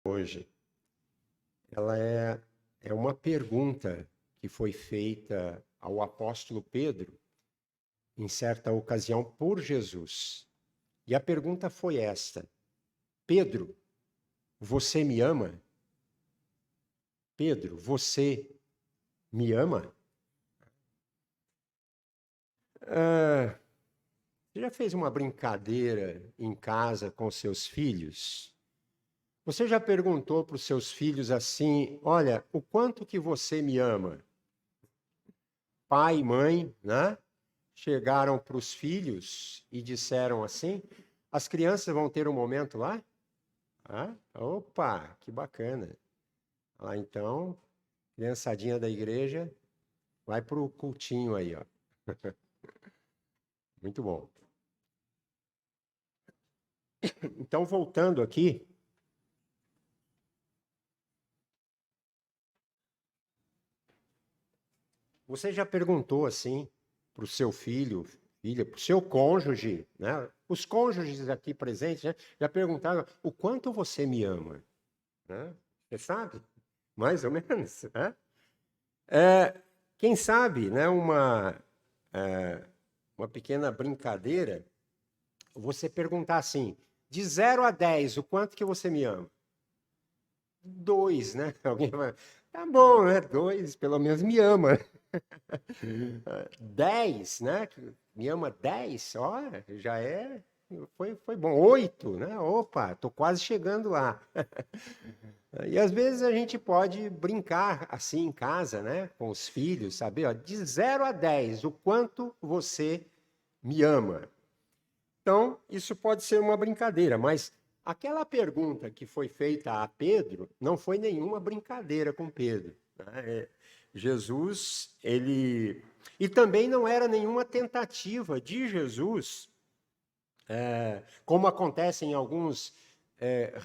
hoje, ela é uma pergunta que foi feita ao apóstolo Pedro, em certa ocasião, por Jesus. E a pergunta foi esta: Pedro, você me ama? Pedro, você me ama? Você já fez uma brincadeira em casa com seus filhos? Você já perguntou para os seus filhos assim: olha, o quanto que você me ama? Pai e mãe, né? Chegaram para os filhos e disseram assim: as crianças vão ter um momento lá? Ah, opa, que bacana. Ah, então, criançadinha da igreja, vai para o cultinho aí, ó. Muito bom. Então, voltando aqui, você já perguntou assim para o seu filho, filha, para o seu cônjuge, né? Os cônjuges aqui presentes, né? Já perguntaram o quanto você me ama, né? Você sabe? Mais ou menos, né? Quem sabe, né? Uma pequena brincadeira, você perguntar assim, de 0 a 10, o quanto que você me ama? 2, né? Alguém vai, tá bom, né? 2, pelo menos me ama. 10, né? Me ama 10, ó, já foi bom. 8, né? Opa, tô quase chegando lá. E às vezes a gente pode brincar assim em casa, né? Com os filhos, saber, ó, de 0 a 10, o quanto você me ama. Então, isso pode ser uma brincadeira, mas aquela pergunta que foi feita a Pedro não foi nenhuma brincadeira com Pedro, né? Jesus, ele. E também não era nenhuma tentativa de Jesus, como acontece em alguns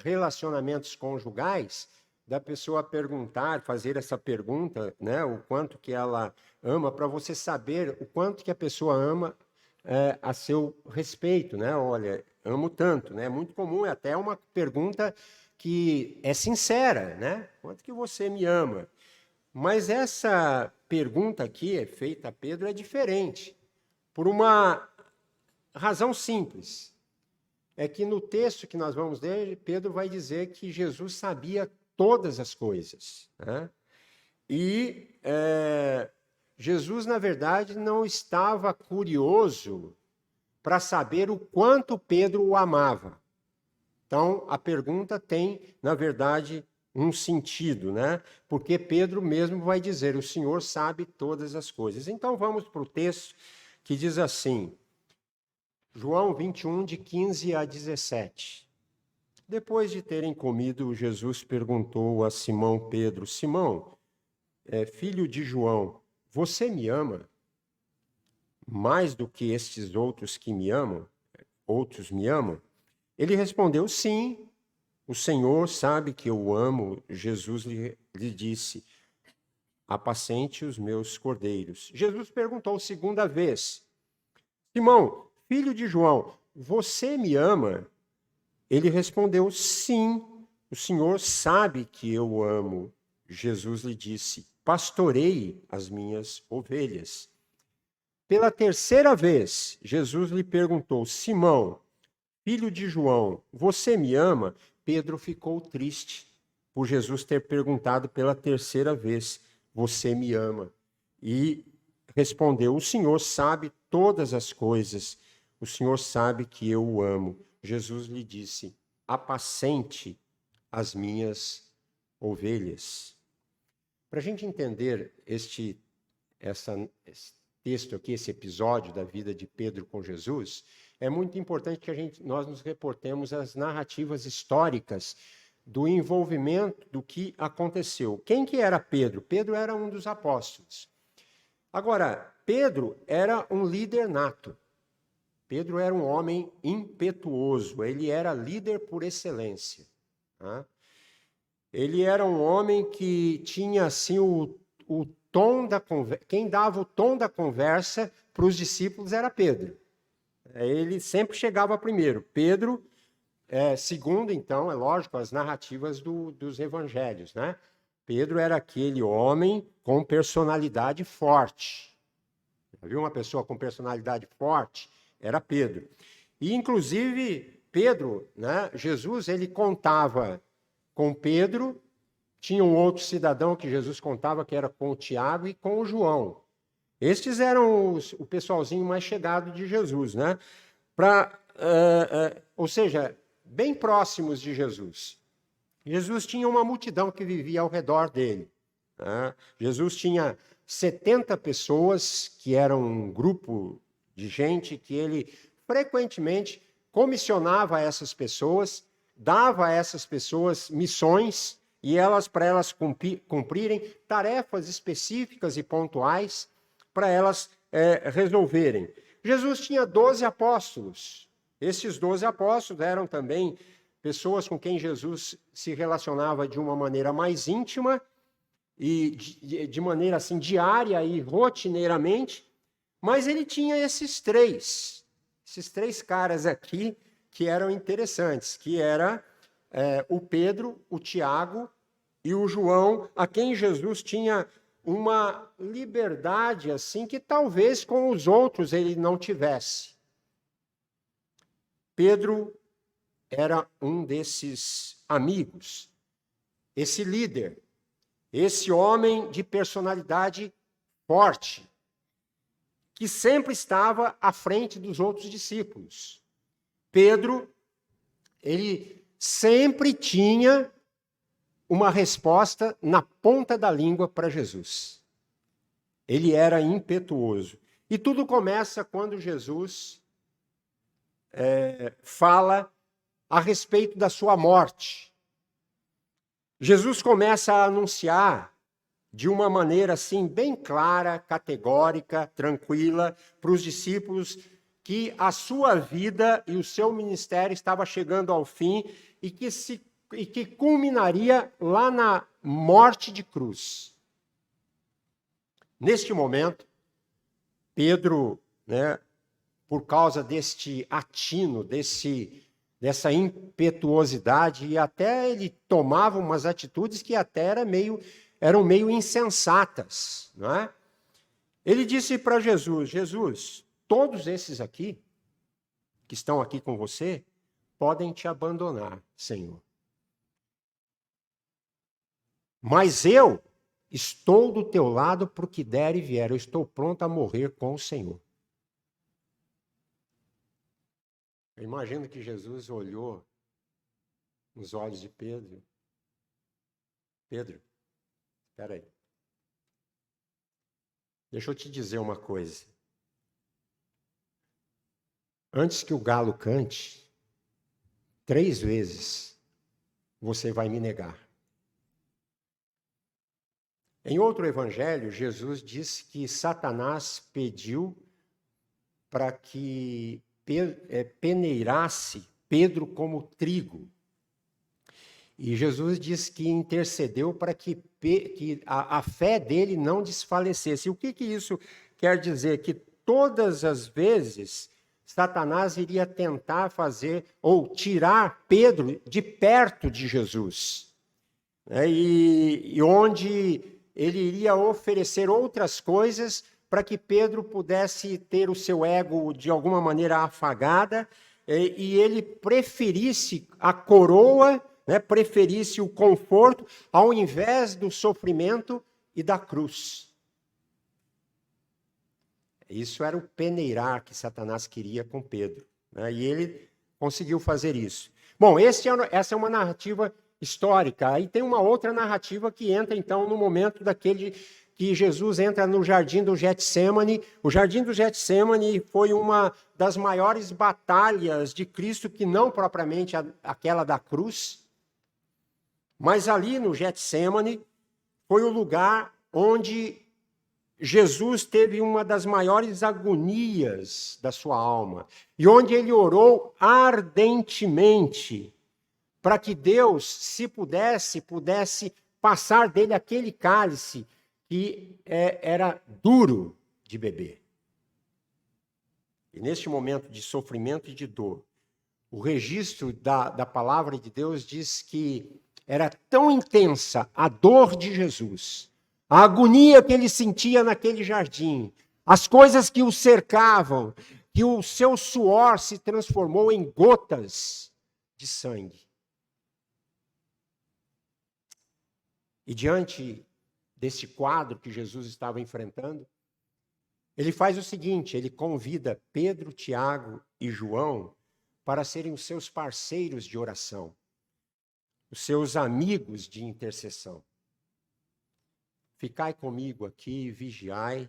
relacionamentos conjugais, da pessoa perguntar, fazer essa pergunta, né, o quanto que ela ama, para você saber o quanto que a pessoa ama a seu respeito, né? Olha, amo tanto, né? É muito comum, é até uma pergunta que é sincera, né? Quanto que você me ama? Mas essa pergunta aqui, feita a Pedro, é diferente, por uma razão simples. É que no texto que nós vamos ler, Pedro vai dizer que Jesus sabia todas as coisas, né? E Jesus, na verdade, não estava curioso para saber o quanto Pedro o amava. Então, a pergunta tem, na verdade, um sentido, né? Porque Pedro mesmo vai dizer: o Senhor sabe todas as coisas. Então, vamos para o texto que diz assim, João 21, de 15 a 17. Depois de terem comido, Jesus perguntou a Simão Pedro: Simão, filho de João, você me ama mais do que estes outros que me amam? Outros me amam? Ele respondeu: sim, o Senhor sabe que eu o amo. Jesus lhe disse: apacente os meus cordeiros. Jesus perguntou segunda vez: Simão, filho de João, você me ama? Ele respondeu: sim, o Senhor sabe que eu o amo. Jesus lhe disse: pastorei as minhas ovelhas. Pela terceira vez, Jesus lhe perguntou: Simão, filho de João, você me ama? Pedro ficou triste por Jesus ter perguntado pela terceira vez: você me ama? E respondeu: o Senhor sabe todas as coisas. O Senhor sabe que eu o amo. Jesus lhe disse: apacente as minhas ovelhas. Para a gente entender esse texto aqui, esse episódio da vida de Pedro com Jesus, é muito importante que nós nos reportemos às narrativas históricas do envolvimento do que aconteceu. Quem que era Pedro? Pedro era um dos apóstolos. Agora, Pedro era um líder nato. Pedro era um homem impetuoso, ele era líder por excelência. Tá? Ele era um homem que tinha assim o tom da conversa. Quem dava o tom da conversa para os discípulos era Pedro. Ele sempre chegava primeiro. Pedro segundo, então, é lógico, as narrativas dos evangelhos, né? Pedro era aquele homem com personalidade forte. Viu uma pessoa com personalidade forte? Era Pedro. E, inclusive, Pedro, né? Jesus, ele contava com Pedro, tinha um outro cidadão que Jesus contava, que era com o Tiago e com o João. Estes eram o pessoalzinho mais chegado de Jesus, né? Ou seja, bem próximos de Jesus. Jesus tinha uma multidão que vivia ao redor dele, né? Jesus tinha 70 pessoas, que eram um grupo de gente que ele frequentemente comissionava essas pessoas, dava a essas pessoas missões, e para elas cumprirem tarefas específicas e pontuais, para elas resolverem. Jesus tinha 12 apóstolos. Esses 12 apóstolos eram também pessoas com quem Jesus se relacionava de uma maneira mais íntima e de maneira assim diária e rotineiramente, mas ele tinha esses três caras aqui que eram interessantes, que era o Pedro, o Tiago e o João, a quem Jesus tinha uma liberdade assim que talvez com os outros ele não tivesse. Pedro era um desses amigos, esse líder, esse homem de personalidade forte, que sempre estava à frente dos outros discípulos. Pedro, ele sempre tinha uma resposta na ponta da língua para Jesus. Ele era impetuoso. E tudo começa quando Jesus fala a respeito da sua morte. Jesus começa a anunciar de uma maneira assim bem clara, categórica, tranquila para os discípulos que a sua vida e o seu ministério estava chegando ao fim e que culminaria lá na morte de cruz. Neste momento, Pedro, né, por causa deste atino, dessa impetuosidade, e até ele tomava umas atitudes que até eram meio insensatas, não é? Ele disse para Jesus: Jesus, todos esses aqui, que estão aqui com você, podem te abandonar, Senhor. Mas eu estou do teu lado para o que der e vier, eu estou pronto a morrer com o Senhor. Eu imagino que Jesus olhou nos olhos de Pedro. Pedro, espera aí. Deixa eu te dizer uma coisa. Antes que o galo cante, 3 vezes você vai me negar. Em outro evangelho, Jesus disse que Satanás pediu para que peneirasse Pedro como trigo. E Jesus disse que intercedeu para que a fé dele não desfalecesse. E o que isso quer dizer? Que todas as vezes Satanás iria tentar fazer ou tirar Pedro de perto de Jesus. E onde ele iria oferecer outras coisas para que Pedro pudesse ter o seu ego de alguma maneira afagada e ele preferisse a coroa, né, preferisse o conforto ao invés do sofrimento e da cruz. Isso era o peneirar que Satanás queria com Pedro, né, e ele conseguiu fazer isso. Bom, essa é uma narrativa histórica. Aí tem uma outra narrativa que entra, então, no momento daquele que Jesus entra no Jardim do Getsemane. O Jardim do Getsemane foi uma das maiores batalhas de Cristo, que não propriamente aquela da cruz, mas ali no Getsemane foi o lugar onde Jesus teve uma das maiores agonias da sua alma e onde ele orou ardentemente para que Deus, se pudesse passar dele aquele cálice que era duro de beber. E neste momento de sofrimento e de dor, O registro da palavra de Deus diz que era tão intensa a dor de Jesus, a agonia que ele sentia naquele jardim, as coisas que o cercavam, que o seu suor se transformou em gotas de sangue. E diante desse quadro que Jesus estava enfrentando, ele faz o seguinte: ele convida Pedro, Tiago e João para serem os seus parceiros de oração, os seus amigos de intercessão. Ficai comigo aqui, vigiai.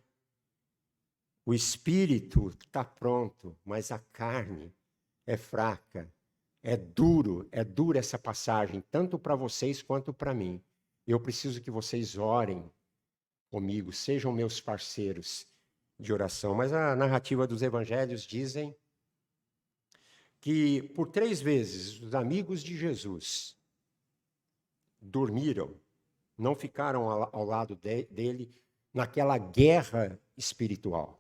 O espírito está pronto, mas a carne é fraca. É dura essa passagem, tanto para vocês quanto para mim. Eu preciso que vocês orem comigo, sejam meus parceiros de oração. Mas a narrativa dos evangelhos dizem que por 3 vezes os amigos de Jesus dormiram, não ficaram ao lado dele naquela guerra espiritual.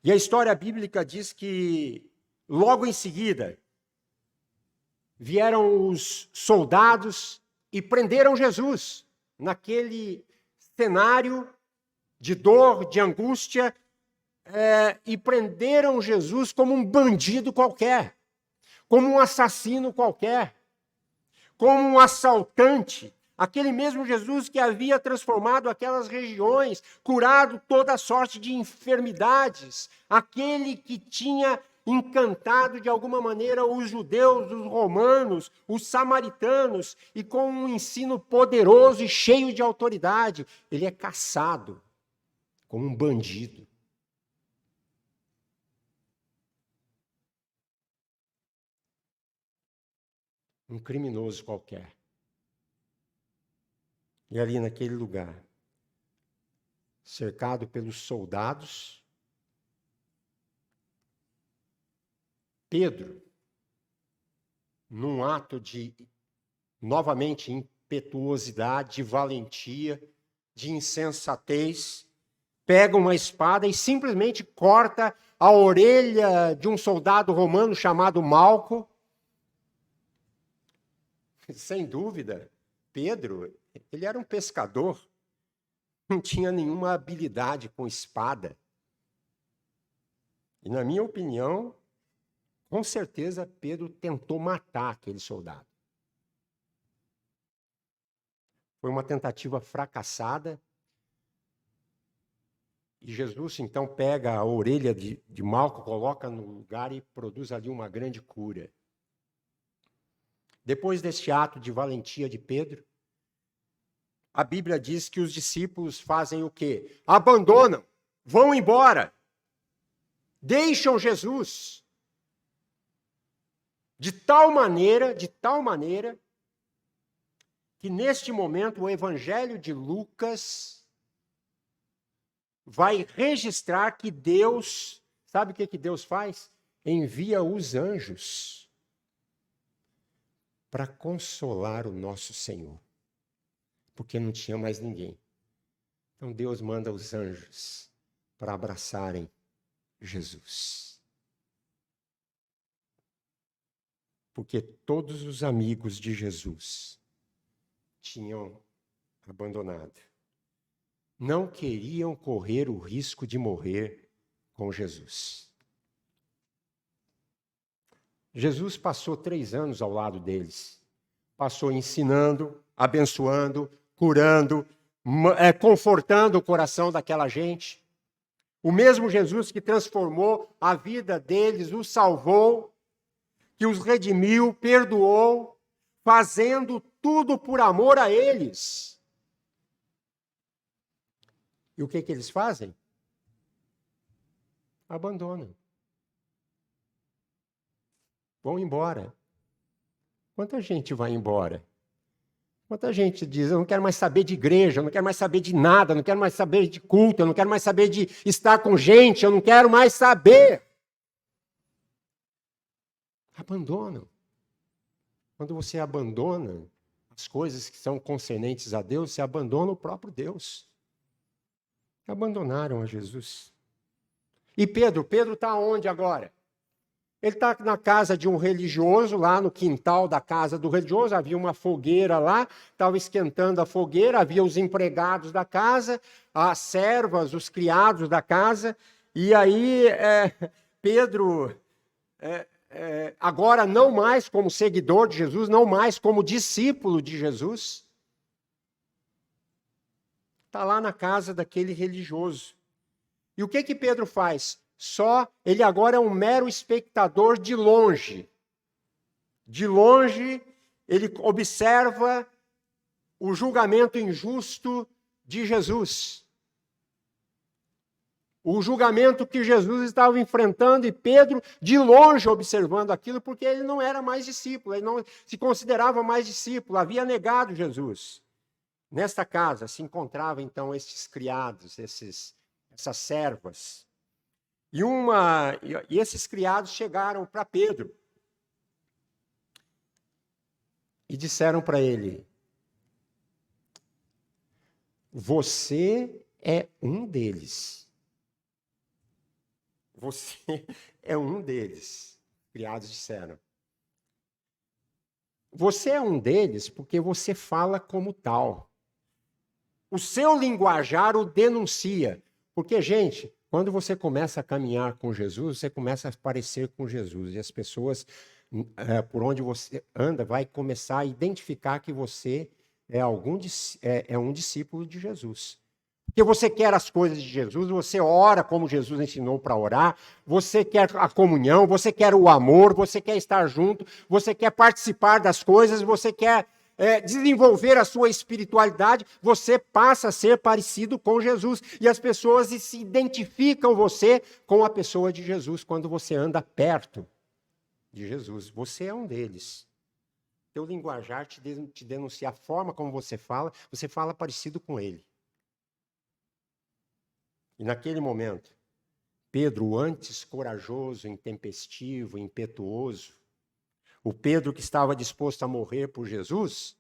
E a história bíblica diz que logo em seguida vieram os soldados e prenderam Jesus naquele cenário de dor, de angústia, e prenderam Jesus como um bandido qualquer, como um assassino qualquer, como um assaltante, aquele mesmo Jesus que havia transformado aquelas regiões, curado toda sorte de enfermidades, aquele que tinha encantado de alguma maneira os judeus, os romanos, os samaritanos, e com um ensino poderoso e cheio de autoridade, ele é caçado como um bandido. Um criminoso qualquer. E ali naquele lugar, cercado pelos soldados, Pedro, num ato de, novamente, impetuosidade, de valentia, de insensatez, pega uma espada e simplesmente corta a orelha de um soldado romano chamado Malco. Sem dúvida, Pedro, ele era um pescador, não tinha nenhuma habilidade com espada. E, na minha opinião, com certeza, Pedro tentou matar aquele soldado. Foi uma tentativa fracassada. E Jesus, então, pega a orelha de Malco, coloca no lugar e produz ali uma grande cura. Depois deste ato de valentia de Pedro, a Bíblia diz que os discípulos fazem o quê? Abandonam, vão embora, deixam Jesus. De tal maneira, que neste momento o Evangelho de Lucas vai registrar que Deus, sabe o que Deus faz? Envia os anjos para consolar o nosso Senhor, porque não tinha mais ninguém. Então Deus manda os anjos para abraçarem Jesus. Porque todos os amigos de Jesus tinham abandonado. Não queriam correr o risco de morrer com Jesus. Jesus passou 3 anos ao lado deles. Passou ensinando, abençoando, curando, confortando o coração daquela gente. O mesmo Jesus que transformou a vida deles, os salvou, que os redimiu, perdoou, fazendo tudo por amor a eles. E o que eles fazem? Abandonam. Vão embora. Quanta gente vai embora? Quanta gente diz, eu não quero mais saber de igreja, eu não quero mais saber de nada, eu não quero mais saber de culto, eu não quero mais saber de estar com gente, eu não quero mais saber. Abandonam. Quando você abandona as coisas que são concernentes a Deus, você abandona o próprio Deus. Abandonaram a Jesus. E Pedro está onde agora? Ele está na casa de um religioso, lá no quintal da casa do religioso, havia uma fogueira lá, estava esquentando a fogueira, havia os empregados da casa, as servas, os criados da casa, e aí Pedro, agora não mais como seguidor de Jesus, não mais como discípulo de Jesus, está lá na casa daquele religioso. E o que Pedro faz? Ele agora é um mero espectador de longe. De longe, ele observa o julgamento injusto de Jesus. O julgamento que Jesus estava enfrentando, e Pedro, de longe, observando aquilo, porque ele não era mais discípulo, ele não se considerava mais discípulo, havia negado Jesus. Nesta casa se encontravam, então, esses criados, essas servas. E esses criados chegaram para Pedro e disseram para ele: você é um deles. Você é um deles. Os criados disseram: você é um deles porque você fala como tal. O seu linguajar o denuncia. Porque, gente, quando você começa a caminhar com Jesus, você começa a parecer com Jesus. E as pessoas, por onde você anda, vai começar a identificar que você é um discípulo de Jesus. Porque você quer as coisas de Jesus, você ora como Jesus ensinou para orar, você quer a comunhão, você quer o amor, você quer estar junto, você quer participar das coisas, você quer desenvolver a sua espiritualidade, você passa a ser parecido com Jesus. E as pessoas se identificam você com a pessoa de Jesus quando você anda perto de Jesus. Você é um deles. Teu linguajar te denuncia a forma como você fala parecido com ele. E naquele momento, Pedro, antes corajoso, intempestivo, impetuoso, o Pedro que estava disposto a morrer por Jesus,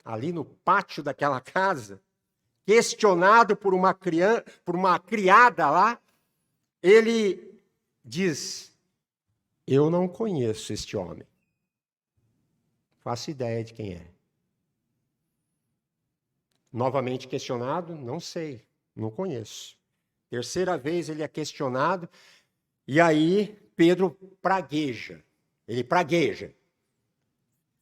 ali no pátio daquela casa, questionado por uma criada lá, ele diz: eu não conheço este homem. Faço ideia de quem é. Novamente questionado, não sei, não conheço. Terceira vez ele é questionado, e aí Pedro pragueja. Ele pragueja.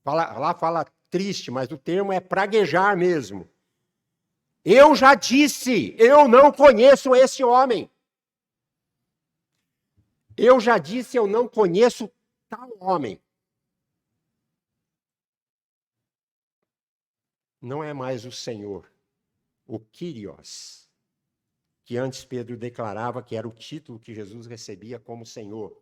Fala triste, mas o termo é praguejar mesmo. Eu já disse, eu não conheço esse homem. Eu já disse, eu não conheço tal homem. Não é mais o Senhor, o Kyrios, que antes Pedro declarava que era o título que Jesus recebia como Senhor.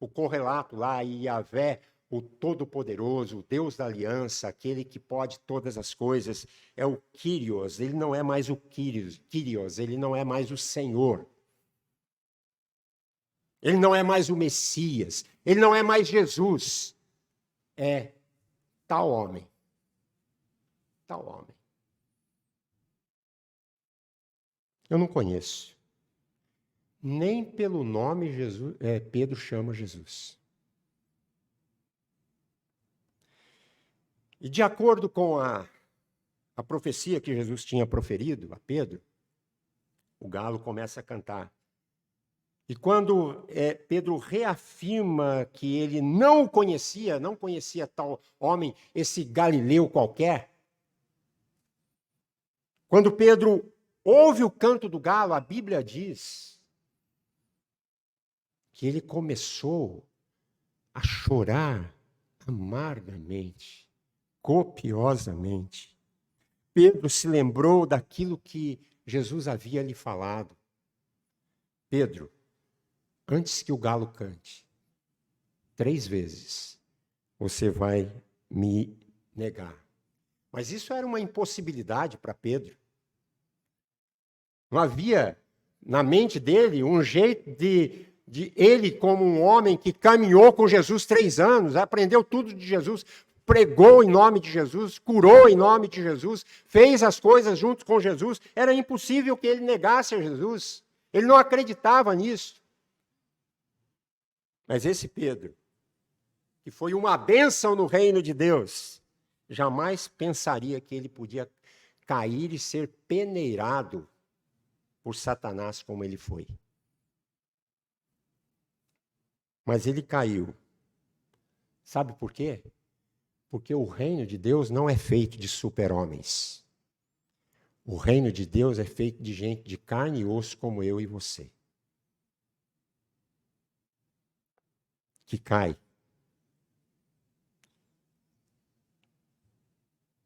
O correlato lá, Yahvé, o Todo-Poderoso, o Deus da Aliança, aquele que pode todas as coisas, é o Kyrios. Ele não é mais o Kyrios, ele não é mais o Senhor. Ele não é mais o Messias, ele não é mais Jesus. É tal homem. Tal homem. Eu não conheço. Nem pelo nome Pedro chama Jesus. E de acordo com a profecia que Jesus tinha proferido a Pedro, o galo começa a cantar. E quando Pedro reafirma que ele não conhecia tal homem, esse galileu qualquer, quando Pedro ouve o canto do galo, a Bíblia diz que ele começou a chorar amargamente, copiosamente. Pedro se lembrou daquilo que Jesus havia lhe falado. Pedro, antes que o galo cante, 3 vezes você vai me negar. Mas isso era uma impossibilidade para Pedro. Não havia na mente dele um jeito de ele, como um homem que caminhou com Jesus 3 anos, aprendeu tudo de Jesus, pregou em nome de Jesus, curou em nome de Jesus, fez as coisas junto com Jesus. Era impossível que ele negasse a Jesus. Ele não acreditava nisso. Mas esse Pedro, que foi uma bênção no reino de Deus, jamais pensaria que ele podia cair e ser peneirado por Satanás como ele foi. Mas ele caiu. Sabe por quê? Porque o reino de Deus não é feito de super-homens. O reino de Deus é feito de gente de carne e osso como eu e você. Que cai.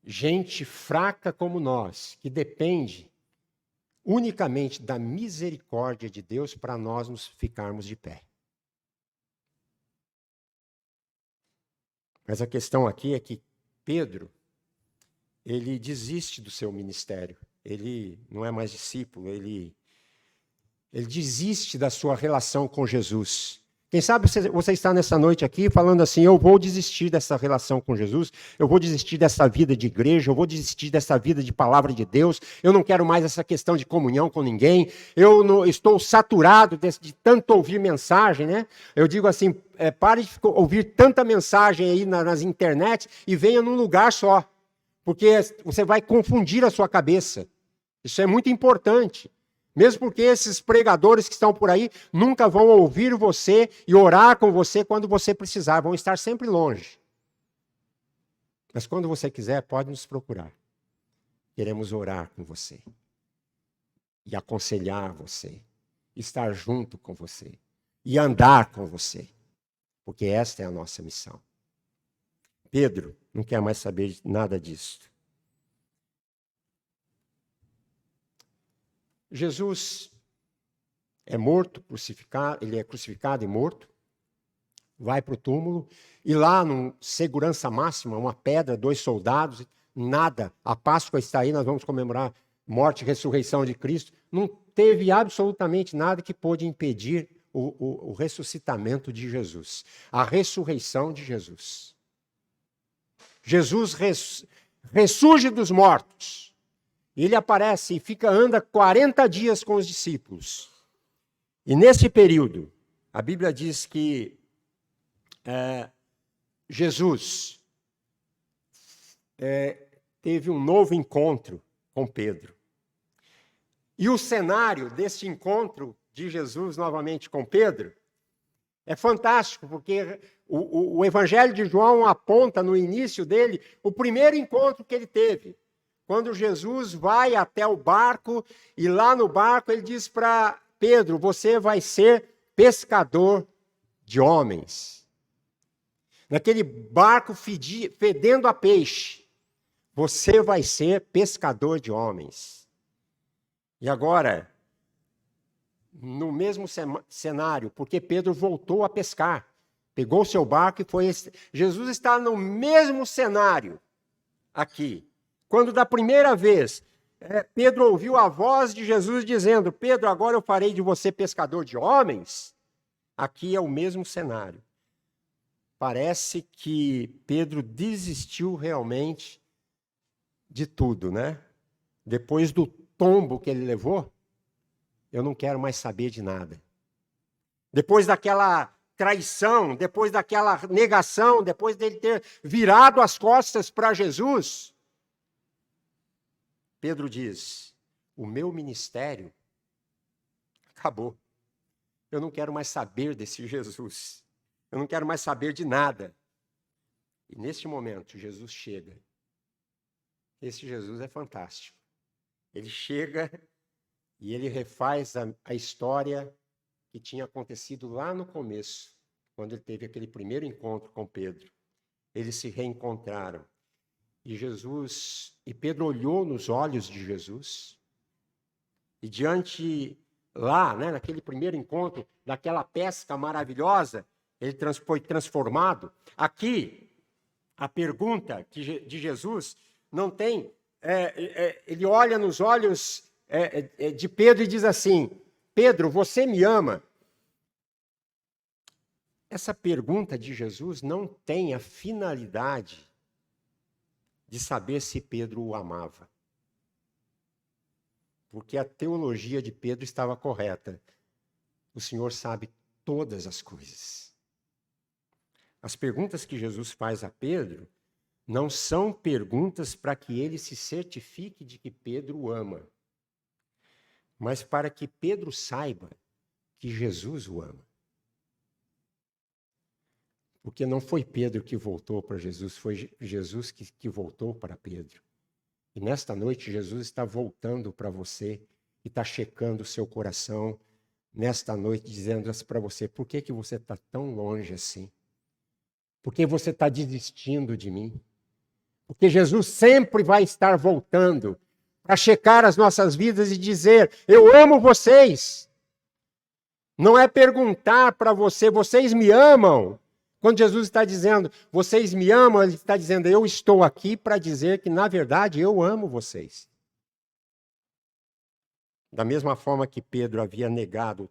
Gente fraca como nós, que depende unicamente da misericórdia de Deus para nós nos ficarmos de pé. Mas a questão aqui é que Pedro, ele desiste do seu ministério. Ele não é mais discípulo, ele desiste da sua relação com Jesus. Quem sabe você está nessa noite aqui falando assim, eu vou desistir dessa relação com Jesus, eu vou desistir dessa vida de igreja, eu vou desistir dessa vida de palavra de Deus, eu não quero mais essa questão de comunhão com ninguém, eu não, estou saturado de tanto ouvir mensagem, né? Eu digo assim, pare de ouvir tanta mensagem aí nas internet e venha num lugar só, porque você vai confundir a sua cabeça. Isso é muito importante. Mesmo porque esses pregadores que estão por aí nunca vão ouvir você e orar com você quando você precisar, vão estar sempre longe. Mas quando você quiser, pode nos procurar. Queremos orar com você e aconselhar você, estar junto com você e andar com você, porque esta é a nossa missão. Pedro não quer mais saber nada disso. Jesus é morto, crucificado, ele é crucificado e morto, vai para o túmulo, e lá, segurança máxima, uma pedra, 2 soldados, nada, a Páscoa está aí, nós vamos comemorar morte e ressurreição de Cristo, não teve absolutamente nada que pôde impedir o ressuscitamento de Jesus, a ressurreição de Jesus. Jesus ressurge dos mortos. Ele aparece e anda 40 dias com os discípulos. E nesse período, a Bíblia diz que Jesus teve um novo encontro com Pedro. E o cenário desse encontro de Jesus novamente com Pedro é fantástico, porque o Evangelho de João aponta no início dele o primeiro encontro que ele teve. Quando Jesus vai até o barco, e lá no barco ele diz para Pedro, você vai ser pescador de homens. Naquele barco fedendo a peixe, você vai ser pescador de homens. E agora, no mesmo cenário, porque Pedro voltou a pescar, pegou o seu barco e foi... Jesus está no mesmo cenário aqui. Quando da primeira vez Pedro ouviu a voz de Jesus dizendo, Pedro, agora eu farei de você pescador de homens, aqui é o mesmo cenário. Parece que Pedro desistiu realmente de tudo, né? Depois do tombo que ele levou, eu não quero mais saber de nada. Depois daquela traição, depois daquela negação, depois dele ter virado as costas para Jesus, Pedro diz, o meu ministério acabou. Eu não quero mais saber desse Jesus. Eu não quero mais saber de nada. E neste momento, Jesus chega. Esse Jesus é fantástico. Ele chega e ele refaz a história que tinha acontecido lá no começo, quando ele teve aquele primeiro encontro com Pedro. Eles se reencontraram. E Pedro olhou nos olhos de Jesus, e diante lá, né, naquele primeiro encontro, daquela pesca maravilhosa, ele foi transformado. Aqui, a pergunta de Jesus não tem... ele olha nos olhos de Pedro e diz assim, Pedro, você me ama? Essa pergunta de Jesus não tem a finalidade de saber se Pedro o amava. Porque a teologia de Pedro estava correta. O Senhor sabe todas as coisas. As perguntas que Jesus faz a Pedro não são perguntas para que ele se certifique de que Pedro o ama, mas para que Pedro saiba que Jesus o ama. Porque não foi Pedro que voltou para Jesus, foi Jesus que voltou para Pedro. E nesta noite, Jesus está voltando para você e está checando o seu coração nesta noite, dizendo para você, por que você está tão longe assim? Por que você está desistindo de mim? Porque Jesus sempre vai estar voltando para checar as nossas vidas e dizer, eu amo vocês. Não é perguntar para você, vocês me amam? Quando Jesus está dizendo, vocês me amam, ele está dizendo, eu estou aqui para dizer que, na verdade, eu amo vocês. Da mesma forma que Pedro havia negado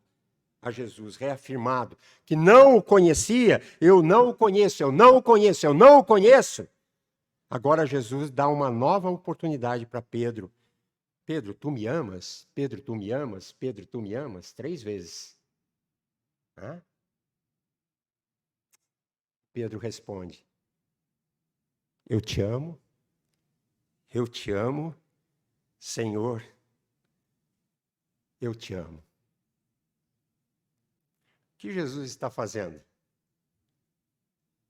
a Jesus, reafirmado que não o conhecia, eu não o conheço, eu não o conheço, eu não o conheço. Agora Jesus dá uma nova oportunidade para Pedro. Pedro, tu me amas? Pedro, tu me amas? Pedro, tu me amas? 3 vezes. Hã? Pedro responde, eu te amo, Senhor, eu te amo. O que Jesus está fazendo?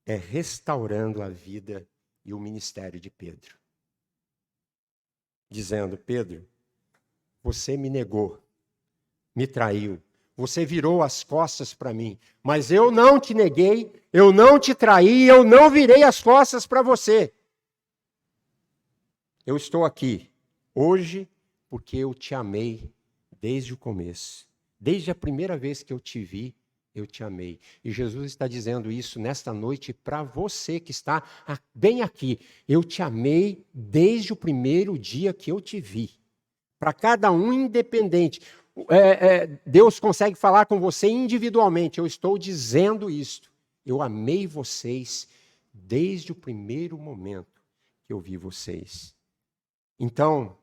É restaurando a vida e o ministério de Pedro. Dizendo, Pedro, você me negou, me traiu, você virou as costas para mim, mas eu não te neguei, eu não te traí, eu não virei as costas para você. Eu estou aqui hoje porque eu te amei desde o começo. Desde a primeira vez que eu te vi, eu te amei. E Jesus está dizendo isso nesta noite para você que está bem aqui. Eu te amei desde o primeiro dia que eu te vi. Para cada um independente. Deus consegue falar com você individualmente. Eu estou dizendo isto. Eu amei vocês desde o primeiro momento que eu vi vocês. Então,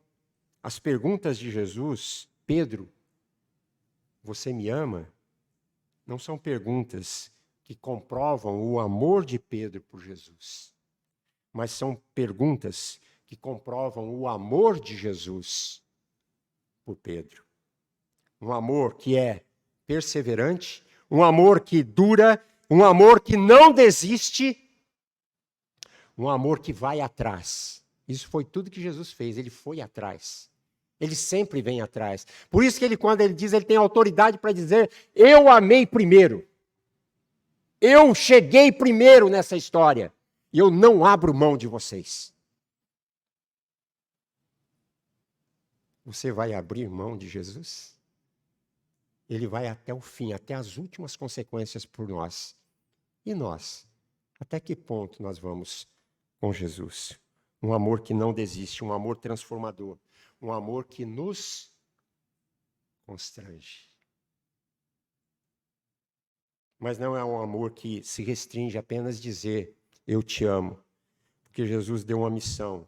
as perguntas de Jesus, Pedro, você me ama? Não são perguntas que comprovam o amor de Pedro por Jesus, mas são perguntas que comprovam o amor de Jesus por Pedro. Um amor que é perseverante, um amor que dura, um amor que não desiste, um amor que vai atrás. Isso foi tudo que Jesus fez, ele foi atrás. Ele sempre vem atrás. Por isso que ele, quando ele diz, ele tem autoridade para dizer, eu amei primeiro. Eu cheguei primeiro nessa história. E eu não abro mão de vocês. Você vai abrir mão de Jesus? Ele vai até o fim, até as últimas consequências por nós. E nós? Até que ponto nós vamos com Jesus? Um amor que não desiste, um amor transformador. Um amor que nos constrange. Mas não é um amor que se restringe a apenas dizer, eu te amo. Porque Jesus deu uma missão.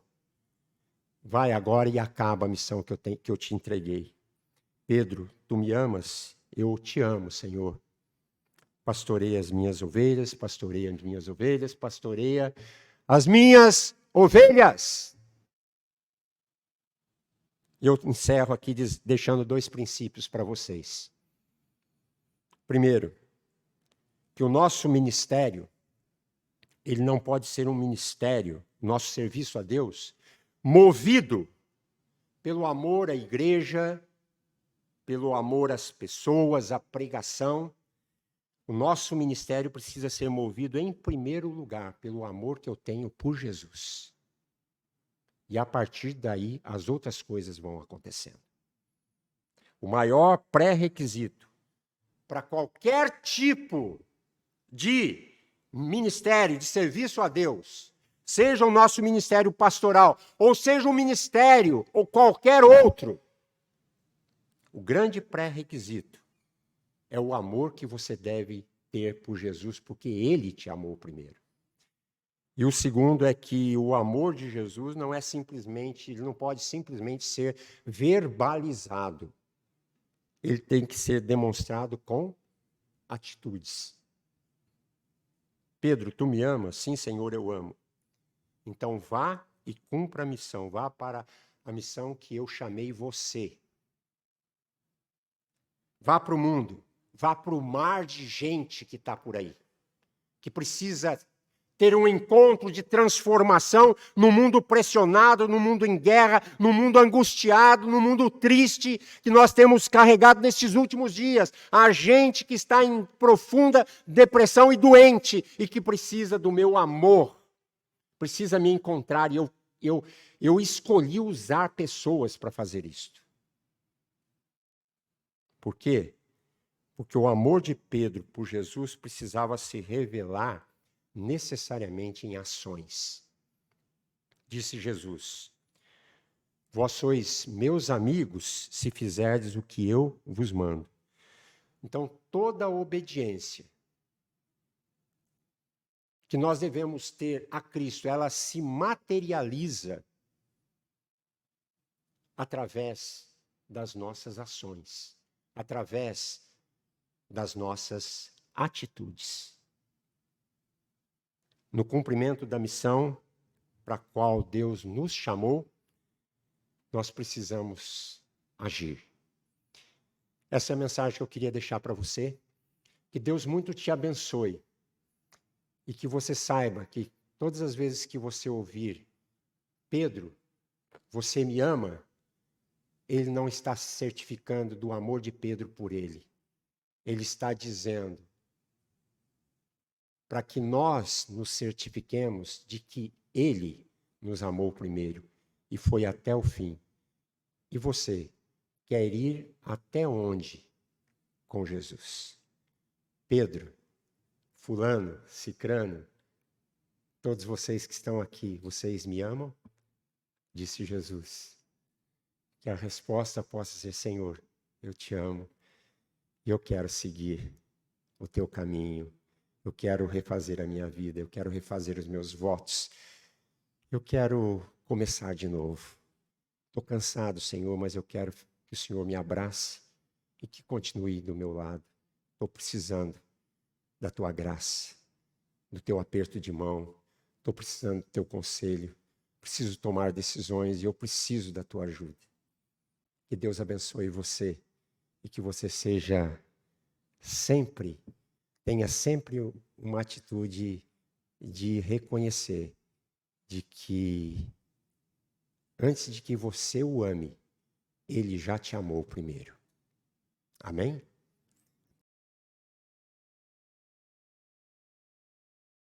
Vai agora e acaba a missão que eu te entreguei. Pedro, tu me amas? Eu te amo, Senhor. Pastoreia as minhas ovelhas, pastoreia as minhas ovelhas, pastoreia as minhas ovelhas. E eu encerro aqui deixando 2 princípios para vocês. Primeiro, que o nosso ministério, ele não pode ser um ministério, nosso serviço a Deus, movido pelo amor à igreja, pelo amor às pessoas, à pregação. O nosso ministério precisa ser movido, em primeiro lugar, pelo amor que eu tenho por Jesus. E a partir daí, as outras coisas vão acontecendo. O maior pré-requisito para qualquer tipo de ministério, de serviço a Deus, seja o nosso ministério pastoral, ou seja um ministério, ou qualquer outro, o grande pré-requisito é o amor que você deve ter por Jesus, porque Ele te amou primeiro. E o segundo é que o amor de Jesus não é simplesmente, ele não pode simplesmente ser verbalizado. Ele tem que ser demonstrado com atitudes. Pedro, tu me amas? Sim, Senhor, eu amo. Então vá e cumpra a missão. Vá para a missão que eu chamei você. Vá para o mundo. Vá para o mar de gente que está por aí. Que precisa ter um encontro de transformação no mundo pressionado, no mundo em guerra, no mundo angustiado, no mundo triste que nós temos carregado nesses últimos dias. Há gente que está em profunda depressão e doente e que precisa do meu amor, precisa me encontrar. E eu escolhi usar pessoas para fazer isto. Por quê? Porque o amor de Pedro por Jesus precisava se revelar necessariamente em ações. Disse Jesus: vós sois meus amigos se fizerdes o que eu vos mando. Então, toda a obediência que nós devemos ter a Cristo, ela se materializa através das nossas ações, através das nossas atitudes. No cumprimento da missão para a qual Deus nos chamou, nós precisamos agir. Essa é a mensagem que eu queria deixar para você. Que Deus muito te abençoe e que você saiba que todas as vezes que você ouvir Pedro, você me ama, ele não está se certificando do amor de Pedro por ele. Ele está dizendo para que nós nos certifiquemos de que ele nos amou primeiro e foi até o fim. E você quer ir até onde com Jesus? Pedro, fulano, cicrano, todos vocês que estão aqui, vocês me amam? Disse Jesus. Que a resposta possa ser: Senhor, eu te amo e eu quero seguir o teu caminho. Eu quero refazer a minha vida, eu quero refazer os meus votos. Eu quero começar de novo. Estou cansado, Senhor, mas eu quero que o Senhor me abrace e que continue do meu lado. Estou precisando da tua graça, do teu aperto de mão. Estou precisando do teu conselho. Preciso tomar decisões e eu preciso da tua ajuda. Que Deus abençoe você e que você tenha sempre uma atitude de reconhecer de que antes de que você o ame, ele já te amou primeiro. Amém?